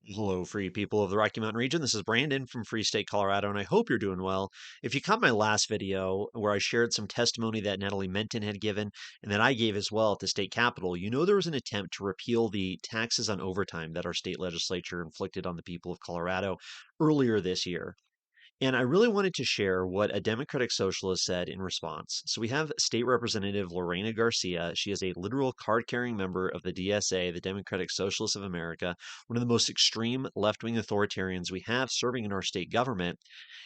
Hello, free people of the Rocky Mountain region. This is Brandon from Free State, Colorado, and I hope you're doing well. If you caught my last video where I shared some testimony that Natalie Menton had given and that I gave as well at the state capitol, you know there was an attempt to repeal the taxes on overtime that our state legislature inflicted on the people of Colorado earlier this year. And I really wanted to share what a Democratic socialist said in response. So we have State Representative Lorena Garcia. She is a literal card-carrying member of the DSA, the Democratic Socialists of America, one of the most extreme left-wing authoritarians we have serving in our state government.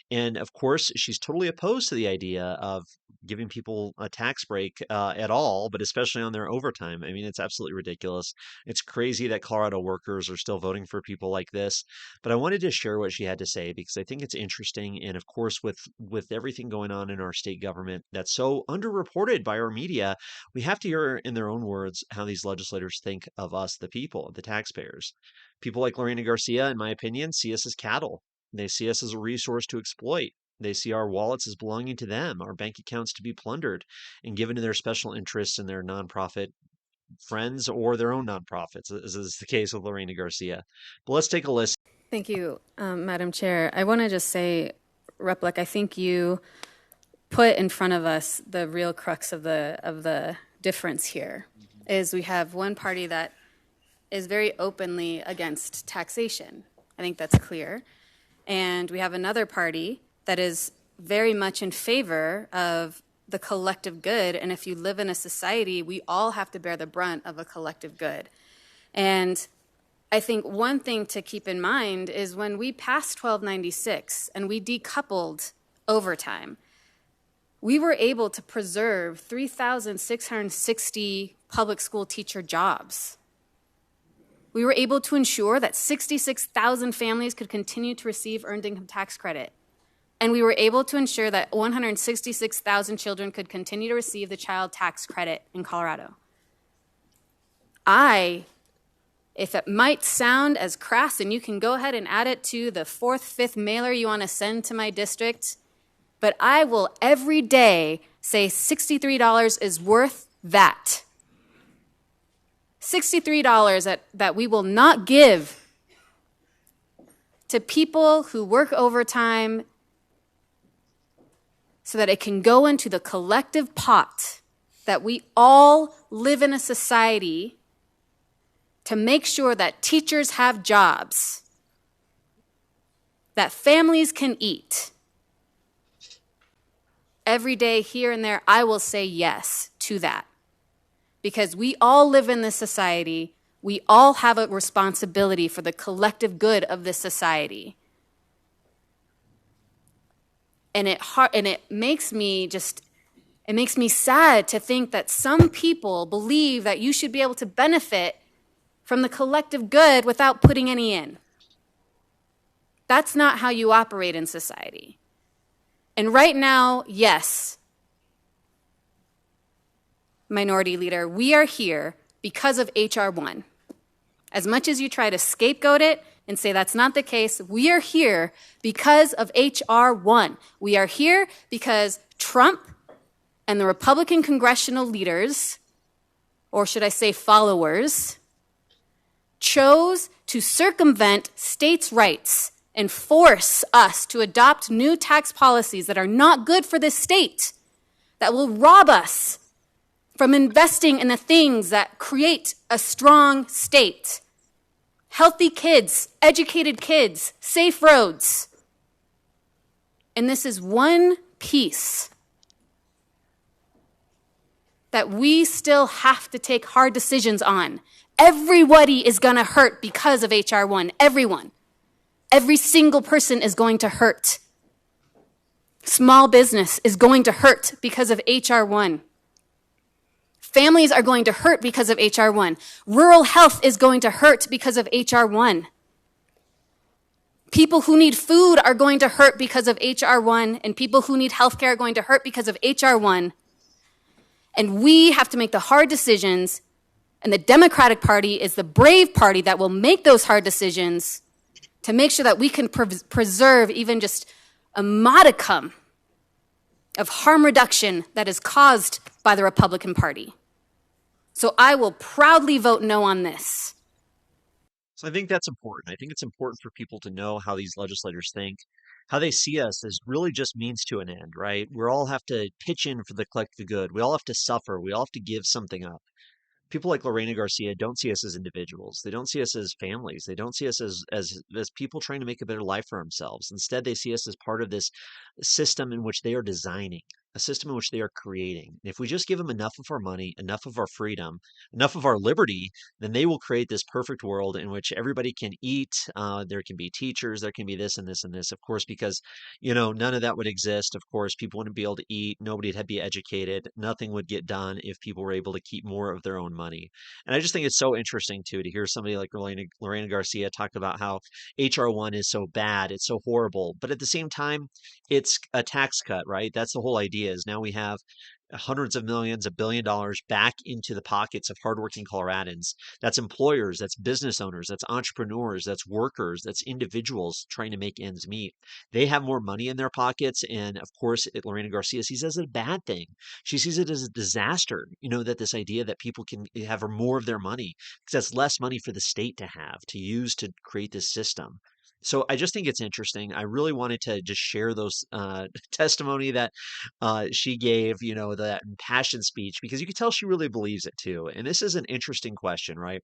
And of course, she's totally opposed to the idea of giving people a tax break at all, but especially on their overtime. I mean, it's absolutely ridiculous. It's crazy that Colorado workers are still voting for people like this. But I wanted to share what she had to say because I think it's interesting. And of course, with everything going on in our state government that's so underreported by our media, we have to hear in their own words how these legislators think of us, the people, the taxpayers. People like Lorena Garcia, in my opinion, see us as cattle. They see us as a resource to exploit. They see our wallets as belonging to them, our bank accounts to be plundered and given to their special interests and their nonprofit friends or their own nonprofits, as is the case with Lorena Garcia. But let's take a listen. Thank you, Madam Chair. I want to just say, Replic, I think you put in front of us the real crux of the difference here. Is we have one party that is very openly against taxation. I think that's clear. And we have another party that is very much in favor of the collective good. And if you live in a society, we all have to bear the brunt of a collective good. And I think one thing to keep in mind is when we passed 1296 and we decoupled overtime, we were able to preserve 3,660 public school teacher jobs. We were able to ensure that 66,000 families could continue to receive earned income tax credit. And we were able to ensure that 166,000 children could continue to receive the child tax credit in Colorado. If it might sound as crass, and you can go ahead and add it to the 4th, 5th mailer you want to send to my district, but I will every day say $63 is worth that. $63 that we will not give to people who work overtime so that it can go into the collective pot that we all live in a society to make sure that teachers have jobs, that families can eat. Every day, here and there, I will say yes to that. Because we all live in this society, we all have a responsibility for the collective good of this society. And it makes me sad to think that some people believe that you should be able to benefit from the collective good without putting any in. That's not how you operate in society. And right now, yes, Minority Leader, we are here because of H.R. 1. As much as you try to scapegoat it and say that's not the case, we are here because of H.R. 1. We are here because Trump and the Republican congressional leaders, or should I say followers, chose to circumvent states' rights and force us to adopt new tax policies that are not good for this state, that will rob us from investing in the things that create a strong state. Healthy kids, educated kids, safe roads. And this is one piece that we still have to take hard decisions on. Everybody is going to hurt because of H.R. 1. Everyone. Every single person is going to hurt. Small business is going to hurt because of H.R. 1. Families are going to hurt because of H.R. 1. Rural health is going to hurt because of H.R. 1. People who need food are going to hurt because of H.R. 1, and people who need health care are going to hurt because of H.R. 1. And we have to make the hard decisions, and the Democratic Party is the brave party that will make those hard decisions to make sure that we can preserve even just a modicum of harm reduction that is caused by the Republican Party. So I will proudly vote no on this. So I think that's important. I think it's important for people to know how these legislators think, how they see us as really just means to an end, right? We all have to pitch in for the collective good. We all have to suffer. We all have to give something up. People like Lorena Garcia don't see us as individuals. They don't see us as families. They don't see us as people trying to make a better life for themselves. Instead, they see us as part of this system in which they are designing, a system in which they are creating. And if we just give them enough of our money, enough of our freedom, enough of our liberty, then they will create this perfect world in which everybody can eat. There can be teachers. There can be this and this and this. Of course, because none of that would exist. Of course, people wouldn't be able to eat. Nobody'd have to be educated. Nothing would get done if people were able to keep more of their own money. And I just think it's so interesting too to hear somebody like Lorena Garcia talk about how HR1 is so bad, it's so horrible. But at the same time, it's a tax cut, right? That's the whole idea is now we have hundreds of millions, $1 billion back into the pockets of hardworking Coloradans. That's employers, that's business owners, that's entrepreneurs, that's workers, that's individuals trying to make ends meet. They have more money in their pockets. And of course, Lorena Garcia sees it as a bad thing. She sees it as a disaster, that this idea that people can have more of their money, because that's less money for the state to have, to use to create this system. So I just think it's interesting. I really wanted to just share those testimony that she gave, that impassioned speech, because you could tell she really believes it too. And this is an interesting question, right?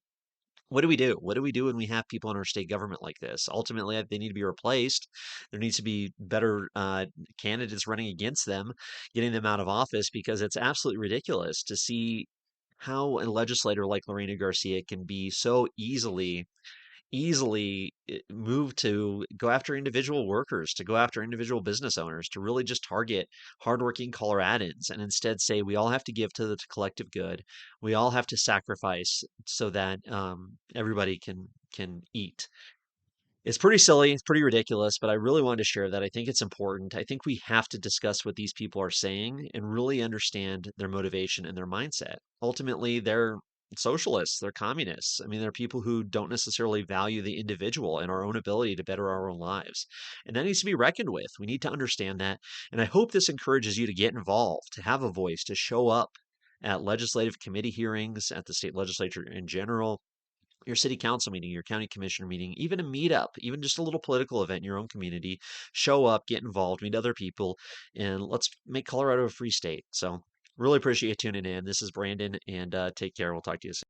What do we do? What do we do when we have people in our state government like this? Ultimately, they need to be replaced. There needs to be better candidates running against them, getting them out of office, because it's absolutely ridiculous to see how a legislator like Lorena Garcia can be so easily move to go after individual workers, to go after individual business owners, to really just target hardworking Coloradans, and instead say we all have to give to the collective good. We all have to sacrifice so that everybody can eat. It's pretty silly, it's pretty ridiculous, but I really wanted to share that. I think it's important. I think we have to discuss what these people are saying and really understand their motivation and their mindset. Ultimately, they're socialists, they're communists. I mean, they're people who don't necessarily value the individual and our own ability to better our own lives. And that needs to be reckoned with. We need to understand that. And I hope this encourages you to get involved, to have a voice, to show up at legislative committee hearings, at the state legislature in general, your city council meeting, your county commissioner meeting, even a meetup, even just a little political event in your own community. Show up, get involved, meet other people, and let's make Colorado a free state. So, really appreciate you tuning in. This is Brandon, and take care. We'll talk to you soon.